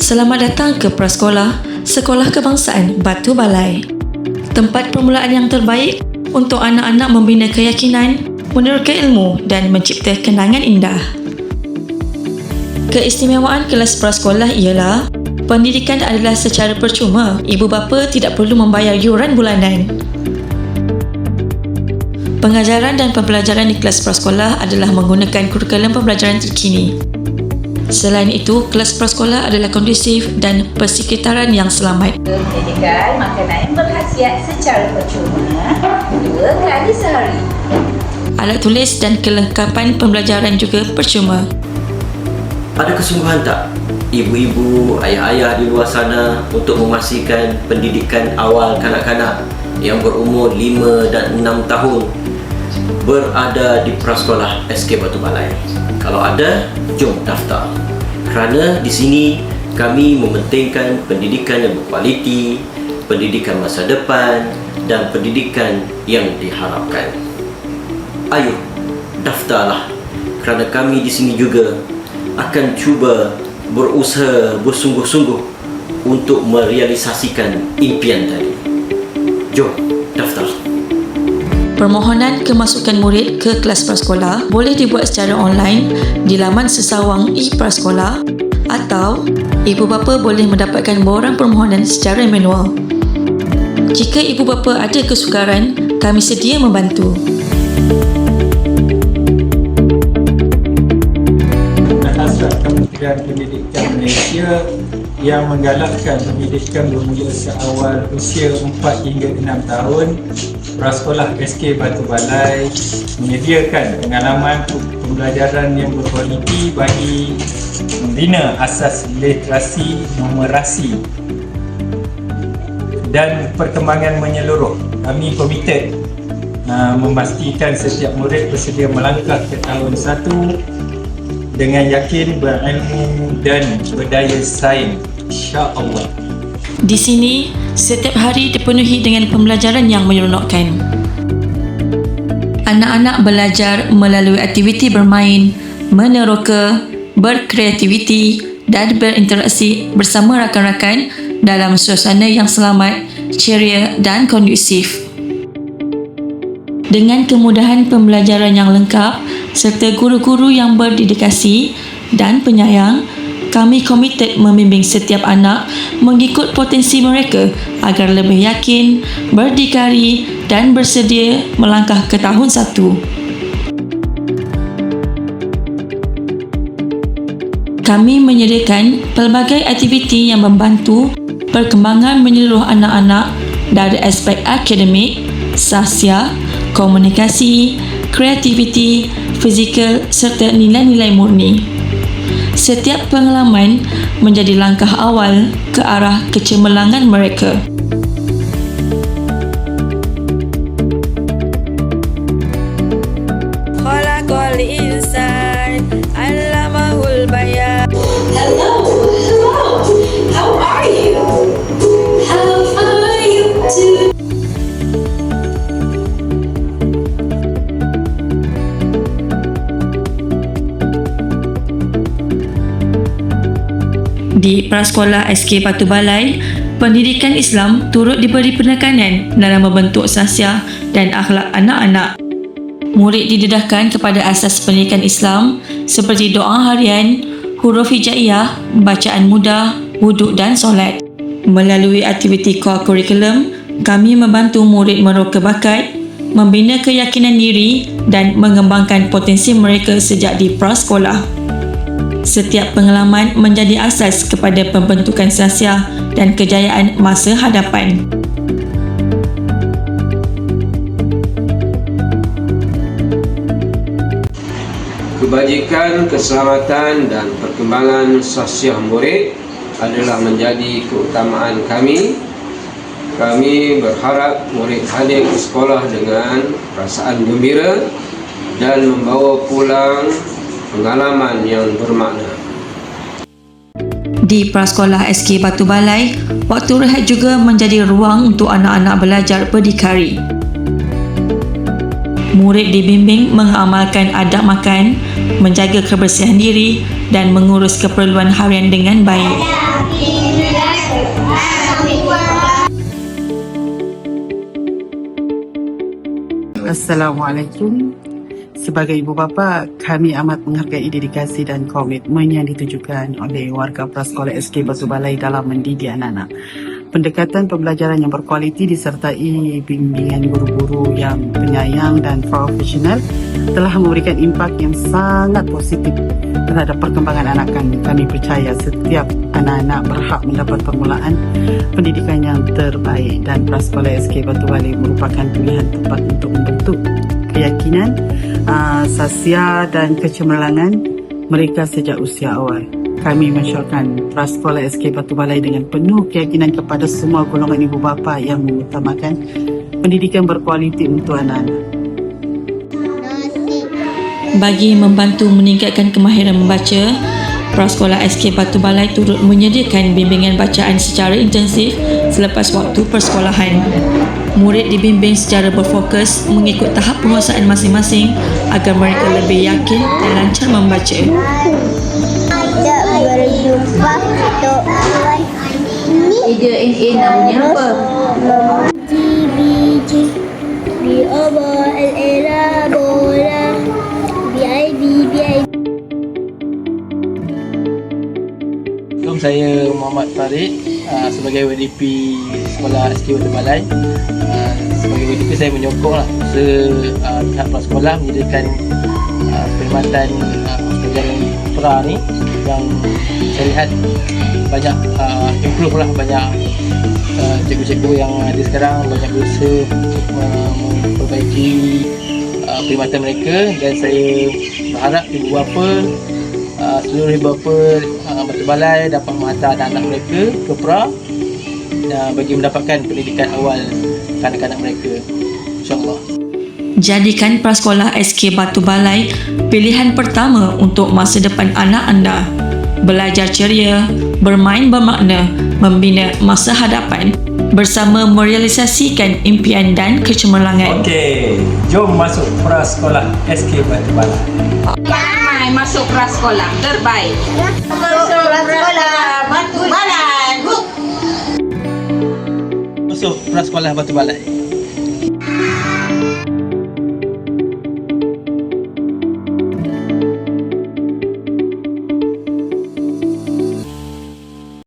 Selamat datang ke Prasekolah Sekolah Kebangsaan Batu Balai. Tempat permulaan yang terbaik untuk anak-anak membina keyakinan, menerka ilmu dan mencipta kenangan indah. Keistimewaan kelas prasekolah ialah pendidikan adalah secara percuma. Ibu bapa tidak perlu membayar yuran bulanan. Pengajaran dan pembelajaran di kelas prasekolah adalah menggunakan kurikulum pembelajaran terkini. Selain itu, kelas prasekolah adalah kondusif dan persekitaran yang selamat. Menyediakan makanan yang berkhasiat secara percuma 2 kali sehari. Alat tulis dan kelengkapan pembelajaran juga percuma. Ada kesungguhan tak ibu-ibu, ayah-ayah di luar sana untuk memastikan pendidikan awal kanak-kanak yang berumur 5 dan 6 tahun berada di Prasekolah SK Batu Balai? Kalau ada, jom daftar. Kerana di sini kami mementingkan pendidikan yang berkualiti, pendidikan masa depan dan pendidikan yang diharapkan. Ayo, daftarlah. Kerana kami di sini juga akan cuba berusaha bersungguh-sungguh untuk merealisasikan impian tadi. Jom daftar. Permohonan kemasukan murid ke kelas prasekolah boleh dibuat secara online di laman sesawang e-prasekolah atau ibu bapa boleh mendapatkan borang permohonan secara manual. Jika ibu bapa ada kesukaran, kami sedia membantu. Asas Kementerian Pendidikan Malaysia yang menggalakkan pendidikan bermula seawal usia 4 hingga 6 tahun, Prasekolah SK Batu Balai menyediakan pengalaman pembelajaran yang berkualiti bagi membina asas literasi, numerasi dan perkembangan menyeluruh. Kami komited memastikan setiap murid bersedia melangkah ke tahun 1 dengan yakin, berilmu dan berdaya saing, insya-Allah. Di sini, setiap hari dipenuhi dengan pembelajaran yang menyeronokkan. Anak-anak belajar melalui aktiviti bermain, meneroka, berkreativiti dan berinteraksi bersama rakan-rakan dalam suasana yang selamat, ceria dan kondusif. Dengan kemudahan pembelajaran yang lengkap serta guru-guru yang berdedikasi dan penyayang, kami komited membimbing setiap anak mengikut potensi mereka agar lebih yakin, berdikari dan bersedia melangkah ke tahun 1. Kami menyediakan pelbagai aktiviti yang membantu perkembangan menyeluruh anak-anak dari aspek akademik, sahsia, komunikasi, kreativiti, fizikal serta nilai-nilai murni. Setiap pengalaman menjadi langkah awal ke arah kecemerlangan mereka. Khalaqal insan 'allamahul bayan. Hello. How are you? How are you too? Di Prasekolah SK Batu Balai, pendidikan Islam turut diberi penekanan dalam membentuk sahsia dan akhlak anak-anak. Murid didedahkan kepada asas pendidikan Islam seperti doa harian, huruf hijaiyah, bacaan mudah, wuduk dan solat. Melalui aktiviti core curriculum, kami membantu murid meroka bakat, membina keyakinan diri dan mengembangkan potensi mereka sejak di prasekolah. Setiap pengalaman menjadi asas kepada pembentukan sahsia dan kejayaan masa hadapan. Kebajikan, keselamatan dan perkembangan sahsiah murid adalah menjadi keutamaan kami. Kami berharap murid hadir ke sekolah dengan perasaan gembira dan membawa pulang pengalaman yang bermakna. Di Prasekolah SK Batu Balai, waktu rehat juga menjadi ruang untuk anak-anak belajar berdikari. Murid dibimbing mengamalkan adab makan, menjaga kebersihan diri dan mengurus keperluan harian dengan baik. Assalamualaikum. Sebagai ibu bapa, kami amat menghargai dedikasi dan komitmen yang ditujukan oleh warga prasekolah SK Batu Balai dalam mendidik anak-anak. Pendekatan pembelajaran yang berkualiti disertai bimbingan guru-guru yang penyayang dan profesional telah memberikan impak yang sangat positif terhadap perkembangan anak kami. Kami percaya setiap anak-anak berhak mendapat permulaan pendidikan yang terbaik dan prasekolah SK Batu Balai merupakan pilihan tepat untuk membentuk keyakinan, sasya dan kecemerlangan mereka sejak usia awal. Kami mensyorkan prasekolah SK Batu Balai dengan penuh keyakinan kepada semua golongan ibu bapa yang mengutamakan pendidikan berkualiti untuk anak-anak. Bagi membantu meningkatkan kemahiran membaca, prasekolah SK Batu Balai turut menyediakan bimbingan bacaan secara intensif selepas waktu persekolahan. Murid dibimbing secara berfokus mengikut tahap penguasaan masing-masing agar mereka lebih yakin dan lancar membaca. Tak berjumpa Tok Wan. Ida NA namanya apa? GBG Bi'aba al-era bola BIB Assalamualaikum, saya Muhammad Farid sebagai WDP Sekolah SK Batu Balai. Sebagai WDP saya menyokonglah pihak prasekolah menyediakan perkhidmatan pelajaran pra ni yang saya lihat banyak improve lah, banyak cikgu-cikgu yang ada sekarang banyak berusaha untuk memperbaiki perkhidmatan mereka, dan saya berharap ibu bapa, seluruh ibu bapa Batu Balai dapat menghantar anak-anak mereka ke pra bagi mendapatkan pendidikan awal kanak-kanak mereka, insyaAllah. Jadikan prasekolah SK Batu Balai pilihan pertama untuk masa depan anak anda. Belajar ceria, bermain bermakna, membina masa hadapan bersama merealisasikan impian dan kecemerlangan. Okey, jom masuk prasekolah SK Batu Balai. Ramai masuk prasekolah terbaik. Masuk prasekolah Batu Balai. Masuk prasekolah Batu Balai.